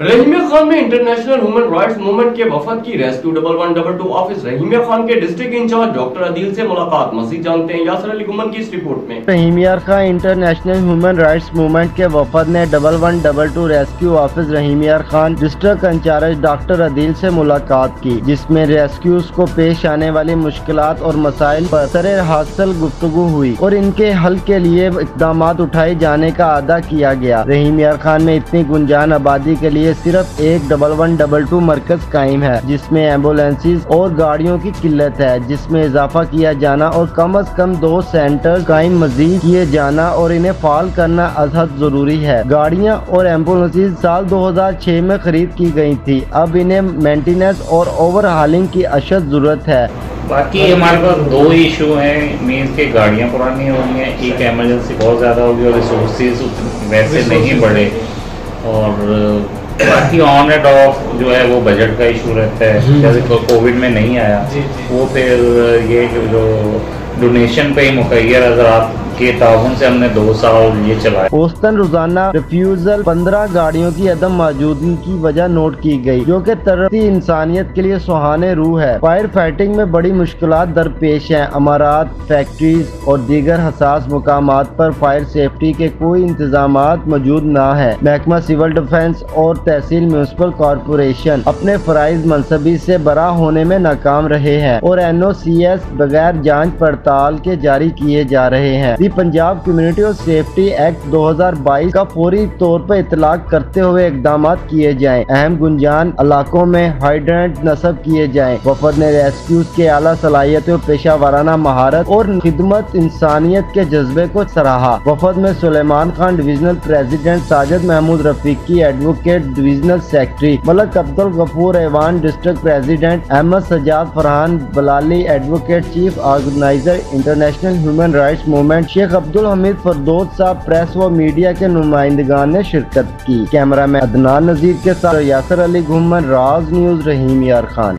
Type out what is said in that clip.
रहीमिया खान में international human rights movement के वफद की रेस्क्यू 1112 ऑफिस रहीमिया खान के डिस्ट्रिक्ट इंचार्ज डॉक्टर अदील से मुलाकात। मजीद जानते हैं यासर अली गुमन की इस रिपोर्ट में। Rahimyar Khan international human rights movement के वफद ने 1112 rescue office Rahimyar Khan district incharge doctor Adeel से मुलाकात की, जिसमें रेस्क्यूज को पेश आने वाली मुश्किलात और मसाइल पर सरे हासिल गुफ्तगू हुई और इनके हल के लिए इक़दाम उठाए जाने का अदा किया गया। रहीमिया खान में इतनी गुंजान आबादी के लिए सिर्फ एक 1112 मरकज कायम है, जिसमें एम्बुलेंसेस और गाड़ियों की किल्लत है, जिसमें इजाफा किया जाना और कम अज कम 2 सेंटर कायम मजीद किए जाना और इन्हें फाल करना अहद जरूरी है। गाड़ियां और एम्बुलेंसेस साल 2006 में खरीद की गई थी, अब इन्हें मेंटेनेंस और ओवरहालिंग की अशद जरूरत है। बाकी हमारे पास 2 इशू हैं मीन्स के गाड़ियाँ पुरानी हो गई हैं, एक एमरजेंसी बहुत ज़्यादा होगी और रिसोर्सेज वैसे नहीं बढ़े, और बाकी ऑन एंड ऑफ जो है वो बजट का इशू रहता है। जैसे कोविड में नहीं आया वो फिर ये जो डोनेशन पे ही मुखैर हजरात के ताउन से हमने 2 साल ये चलाया। औसतन रोजाना रिफ्यूजल 15 गाड़ियों की अदम मौजूदगी की वजह नोट की गई, जो कि तरक्की इंसानियत के लिए सुहाने रूह है। फायर फाइटिंग में बड़ी मुश्किलात दरपेश हैं। अमारात, फैक्ट्रीज और दीगर हसास मुकामात पर फायर सेफ्टी के कोई इंतजाम मौजूद न है। महकमा सिविल डिफेंस और तहसील म्यूनसिपल कॉरपोरेशन अपने फराइज मनसबी से बरा होने में नाकाम रहे हैं और NOCS बगैर जांच पड़ताल के जारी किए जा रहे हैं। पंजाब कम्युनिटी और सेफ्टी एक्ट 2022 का फौरी तौर पर इतलाक करते हुए इकदाम किए जाएं। अहम गुंजान इलाकों में हाइड्रेंट नस्ब किए जाएं। वफद ने रेस्क्यूज के आला सलाहियतों, पेशा वाराना महारत और खिदमत इंसानियत के जज्बे को सराहा। वफद में Suleman Khan divisional president, Sajid Mahmood Rafiqi advocate divisional secretary, Malik Abdul Ghafoor Awan district president, Ahmad Sajjad Farhan Balali advocate chief organiser international human rights movement, Sheikh Abdul Hameed Firdous Sahab, press व मीडिया के नुमाइंदगान ने शिरकत की। कैमरा में अदनान नजीर के साथ यासर अली गुमन, राज न्यूज, रहीमिया खान।